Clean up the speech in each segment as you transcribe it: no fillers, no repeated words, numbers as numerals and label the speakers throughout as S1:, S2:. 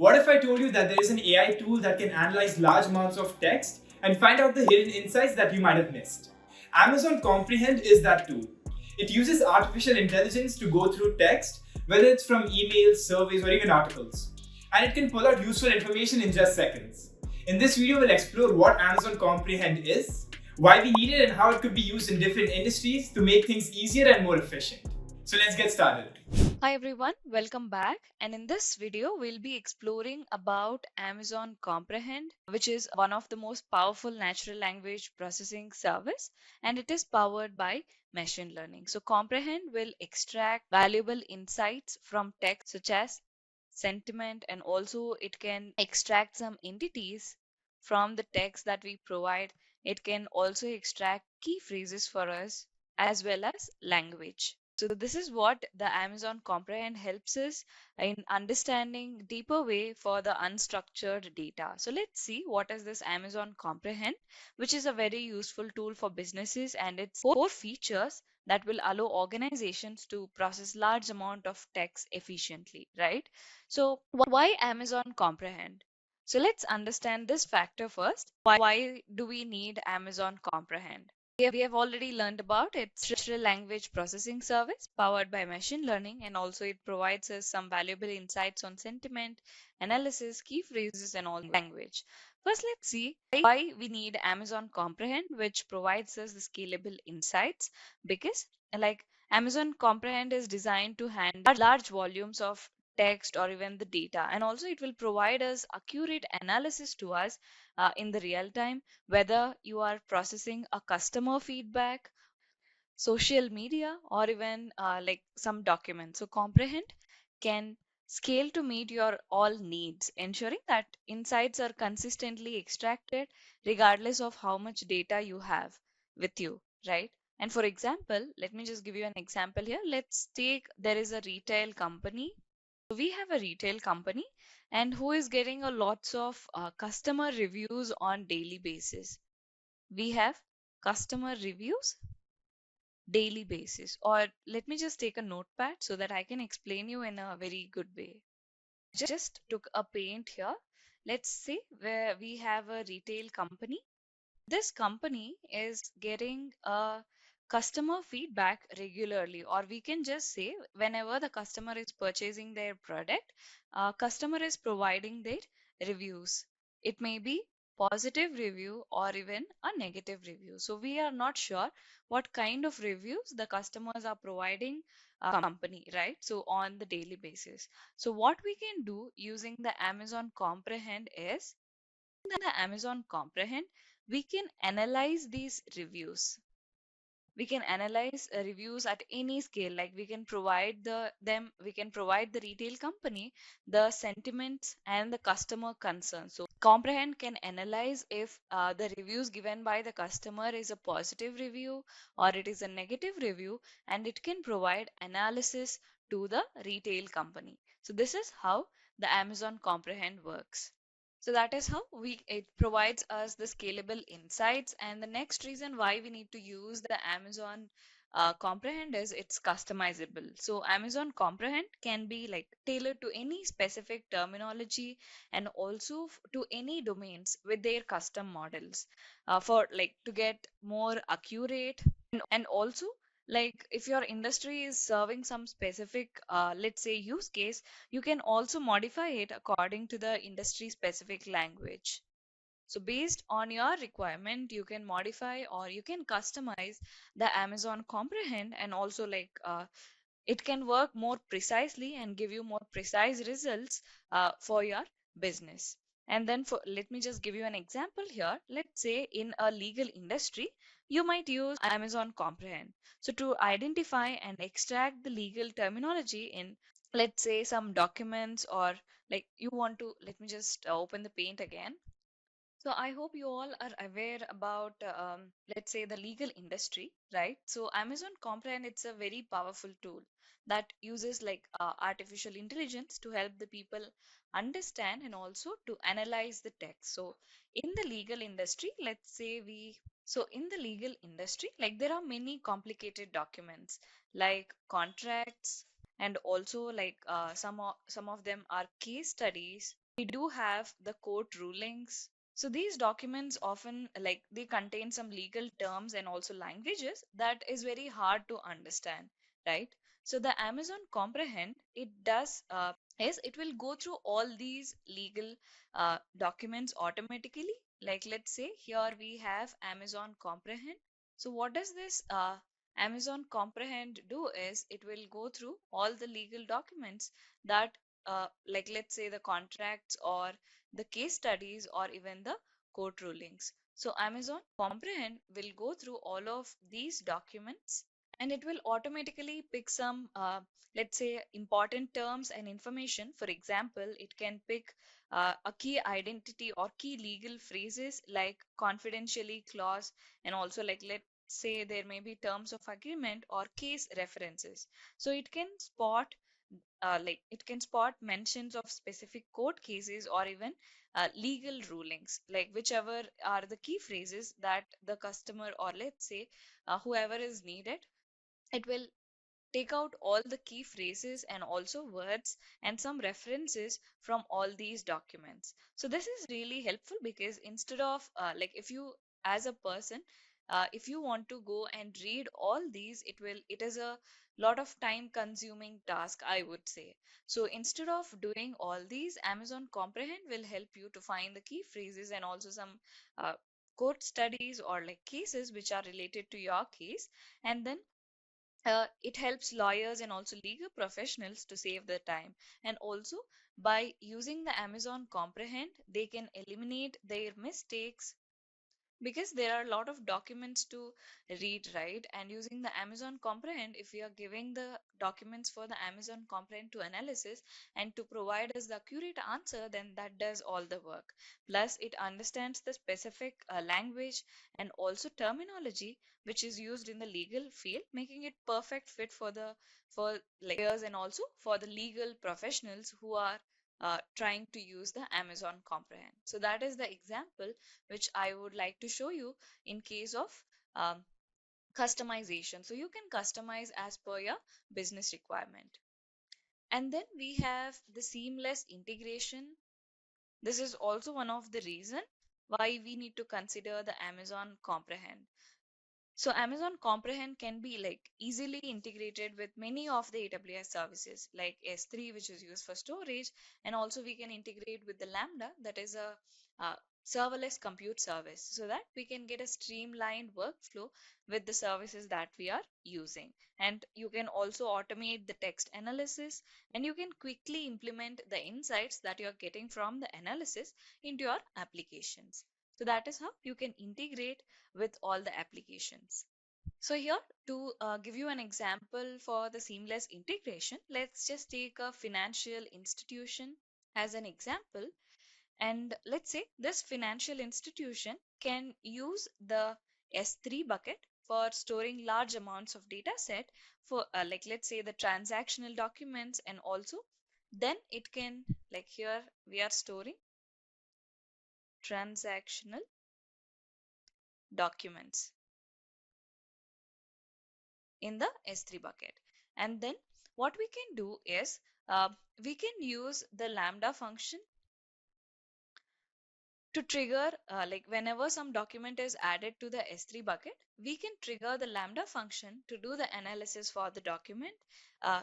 S1: What if I told you that there is an AI tool that can analyze large amounts of text and find out the hidden insights that you might have missed? Amazon Comprehend is that tool. It uses artificial intelligence to go through text, whether it's from emails, surveys, or even articles. And it can pull out useful information in just seconds. In this video, we'll explore what Amazon Comprehend is, why we need it, and how it could be used in different industries to make things easier and more efficient. So let's get started.
S2: Hi everyone, welcome back. And in this video, we'll be exploring about Amazon Comprehend, which is one of the most powerful natural language processing service, and it is powered by machine learning. So Comprehend will extract valuable insights from text such as sentiment, and also it can extract some entities from the text that we provide. It can also extract key phrases for us as well as language. So this is what the Amazon Comprehend helps us in understanding deeper way for the unstructured data. So let's see what is this Amazon Comprehend, which is a very useful tool for businesses, and its core features that will allow organizations to process large amount of text efficiently, right? So why Amazon Comprehend? So let's understand this factor first. Why do we need Amazon Comprehend? We have already learned about its natural language processing service powered by machine learning, and also it provides us some valuable insights on sentiment, analysis, key phrases, and all language. First, let's see why we need Amazon Comprehend, which provides us the scalable insights. Because, like, Amazon Comprehend is designed to handle large volumes of text or even the data, and also it will provide us accurate analysis to us in the real time, whether you are processing a customer feedback, social media, or even like some documents. So Comprehend can scale to meet your all needs, ensuring that insights are consistently extracted regardless of how much data you have with you, right? And for example, let me just give you an example here. Let's take there is a retail company. So we have a retail company and who is getting a lots of customer reviews on daily basis. We have customer reviews daily basis. Or let me just take a notepad so that I can explain you in a very good way. Just took a paint here. Let's say where we have a retail company. This company is getting a customer feedback regularly, or we can just say whenever the customer is purchasing their product, customer is providing their reviews. It may be positive review or even a negative review. So we are not sure what kind of reviews the customers are providing company, right? So on the daily basis. So what we can do using the Amazon Comprehend is the Amazon Comprehend, we can analyze these reviews. We can analyze reviews at any scale. Like we can provide the retail company the sentiments and the customer concerns. So Comprehend can analyze if the reviews given by the customer is a positive review or it is a negative review, and it can provide analysis to the retail company. So this is how the Amazon Comprehend works. So that is how we it provides us the scalable insights. And the next reason why we need to use the Amazon Comprehend is it's customizable. So Amazon Comprehend can be like tailored to any specific terminology and also to any domains with their custom models for like to get more accurate. And also, like if your industry is serving some specific let's say use case, you can also modify it according to the industry specific language. So based on your requirement, you can modify or you can customize the Amazon Comprehend, and also like it can work more precisely and give you more precise results for your business. And then for let me just give you an example here. Let's say in a legal industry, you might use Amazon Comprehend. So to identify and extract the legal terminology in, let's say, some documents, or like you want to, let me just open the paint again. So I hope you all are aware about, let's say, the legal industry, right? So Amazon Comprehend, it's a very powerful tool that uses like artificial intelligence to help the people understand and also to analyze the text. So in the legal industry, let's say so in the legal industry, like there are many complicated documents like contracts, and also like some of them are case studies we do have the court rulings. So these documents often like they contain some legal terms and also languages that is very hard to understand, right? So the Amazon Comprehend, it does is it will go through all these legal documents automatically. Like let's say here we have Amazon Comprehend. So what does this Amazon Comprehend do is it will go through all the legal documents that like let's say the contracts or the case studies or even the court rulings. So Amazon Comprehend will go through all of these documents and it will automatically pick some, let's say, important terms and information. For example, it can pick a key identity or key legal phrases like confidentially clause, and also like let's say there may be terms of agreement or case references. So it can spot like it can spot mentions of specific court cases or even legal rulings, like whichever are the key phrases that the customer or let's say whoever is needed. It will take out all the key phrases and also words and some references from all these documents. So this is really helpful because instead of like if you as a person if you want to go and read all these, it is a lot of time consuming task, I would say. So instead of doing all these, Amazon Comprehend will help you to find the key phrases and also some court studies or like cases which are related to your case. And then it helps lawyers and also legal professionals to save their time. And also, by using the Amazon Comprehend, they can eliminate their mistakes because there are a lot of documents to read, right? And using the Amazon Comprehend, if we are giving the documents for the Amazon Comprehend to analysis and to provide us the accurate answer, then that does all the work. Plus it understands the specific language and also terminology which is used in the legal field, making it perfect fit for the for like lawyers and also for the legal professionals who are trying to use the Amazon Comprehend. So that is the example which I would like to show you in case of um, customization. So you can customize as per your business requirement. And then we have the seamless integration. This is also one of the reason why we need to consider the Amazon Comprehend. So Amazon Comprehend can be like easily integrated with many of the AWS services like S3, which is used for storage, and also we can integrate with the Lambda, that is a serverless compute service, so that we can get a streamlined workflow with the services that we are using. And you can also automate the text analysis, and you can quickly implement the insights that you are getting from the analysis into your applications. So that is how you can integrate with all the applications. So here to give you an example for the seamless integration, let's just take a financial institution as an example. And let's say this financial institution can use the S3 bucket for storing large amounts of data set for like let's say the transactional documents, and also then it can like here we are storing transactional documents in the S3 bucket. And then what we can do is we can use the Lambda function to trigger like whenever some document is added to the S3 bucket, we can trigger the Lambda function to do the analysis for the document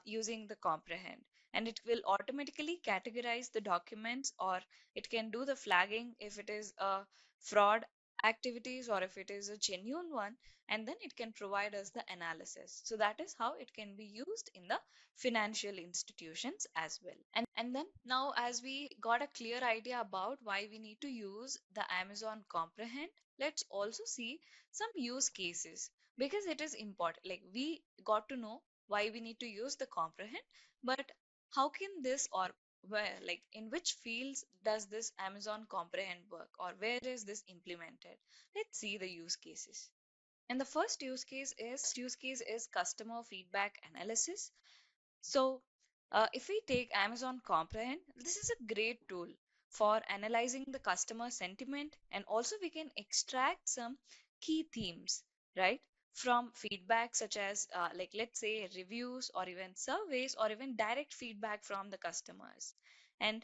S2: using the comprehend. And it will automatically categorize the documents, or it can do the flagging if it is a fraud activities or if it is a genuine one, and then it can provide us the analysis. So that is how it can be used in the financial institutions as well. And then now, as we got a clear idea about why we need to use the Amazon Comprehend, let's also see some use cases because it is important. Like we got to know why we need to use the Comprehend, but how can this or where, like in which fields does this Amazon Comprehend work, or where is this implemented? Let's see the use cases. And the first use case is customer feedback analysis. So, if we take Amazon Comprehend, this is a great tool for analyzing the customer sentiment, and also we can extract some key themes, right, from feedback such as, like, let's say, reviews or even surveys or even direct feedback from the customers. And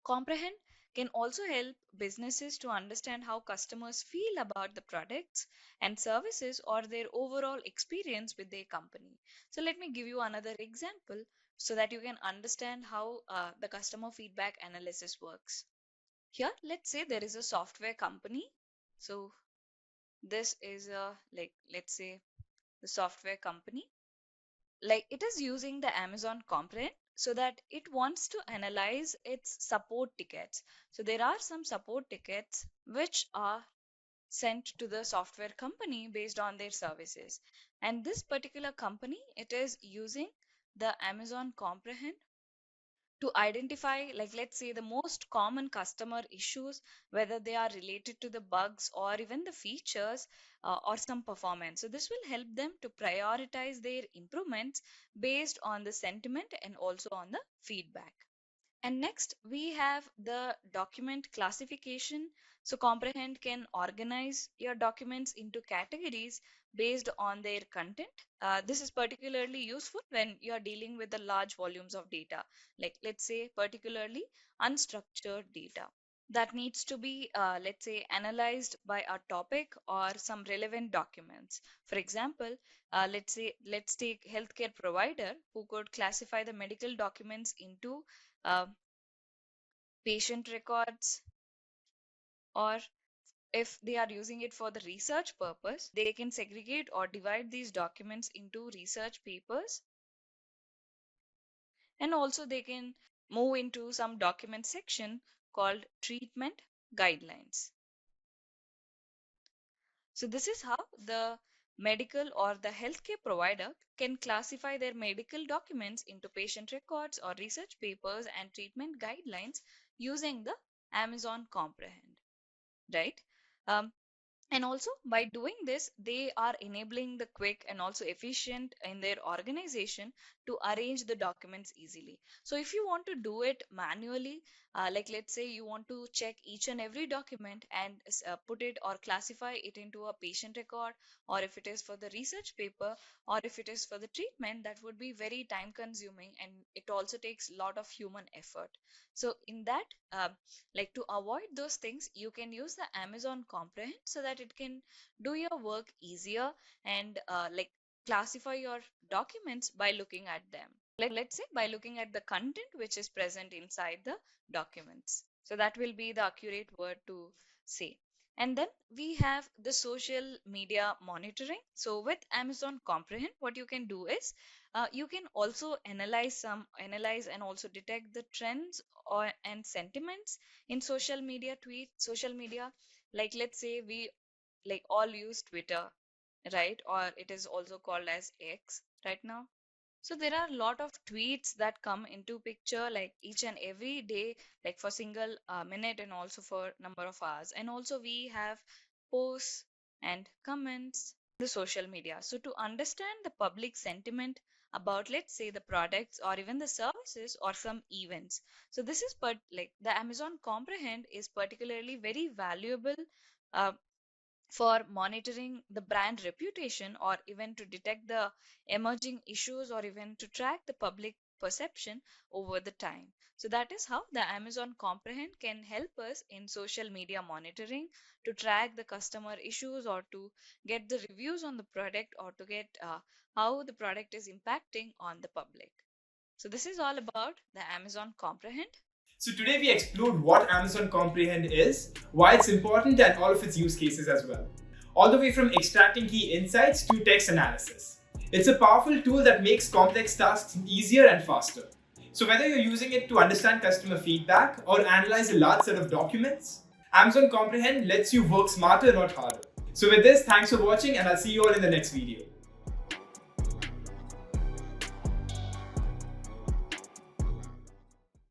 S2: Comprehend can also help businesses to understand how customers feel about the products and services or their overall experience with their company. So, let me give you another example so that you can understand how the customer feedback analysis works. Here, let's say there is a software company. So, this is a, like, let's say the software company, like it is using the Amazon Comprehend so that it wants to analyze its support tickets. So there are some support tickets which are sent to the software company based on their services. And this particular company, it is using the Amazon Comprehend to identify, like, let's say the most common customer issues, whether they are related to the bugs or even the features or some performance. So this will help them to prioritize their improvements based on the sentiment and also on the feedback. And next, we have the document classification. So, Comprehend can organize your documents into categories based on their content. This is particularly useful when you are dealing with the large volumes of data, like let's say, particularly unstructured data that needs to be, let's say, analyzed by a topic or some relevant documents. For example, let's take healthcare provider who could classify the medical documents into uh, patient records, or if they are using it for the research purpose, they can segregate or divide these documents into research papers, and also they can move into some document section called treatment guidelines. So this is how the medical or the healthcare provider can classify their medical documents into patient records or research papers and treatment guidelines using the Amazon Comprehend, right? Um, and also by doing this, they are enabling the quick and also efficient in their organization to arrange the documents easily. So if you want to do it manually, like let's say you want to check each and every document and put it or classify it into a patient record, or if it is for the research paper, or if it is for the treatment, that would be very time consuming and it also takes a lot of human effort. So in that, like to avoid those things, you can use the Amazon Comprehend so that it can do your work easier and like classify your documents by looking at them. Let's say by looking at the content which is present inside the documents. So that will be the accurate word to say. And then we have the social media monitoring. So with Amazon Comprehend, what you can do is you can also analyze and also detect the trends or and sentiments in social media. Like let's say we like all use Twitter, right? Or it is also called as X right now. So there are a lot of tweets that come into picture like each and every day, like for single minute and also for number of hours. And also we have posts and comments the social media. So to understand the public sentiment about, let's say, the products or even the services or some events. So this is like the Amazon Comprehend is particularly very valuable uh, for monitoring the brand reputation or even to detect the emerging issues or even to track the public perception over the time. So that is how the Amazon Comprehend can help us in social media monitoring to track the customer issues or to get the reviews on the product or to get how the product is impacting on the public. So this is all about the Amazon Comprehend.
S1: So today we explored what Amazon Comprehend is, why it's important, and all of its use cases as well. All the way from extracting key insights to text analysis. It's a powerful tool that makes complex tasks easier and faster. So whether you're using it to understand customer feedback or analyze a large set of documents, Amazon Comprehend lets you work smarter, not harder. So with this, thanks for watching and I'll see you all in the next video.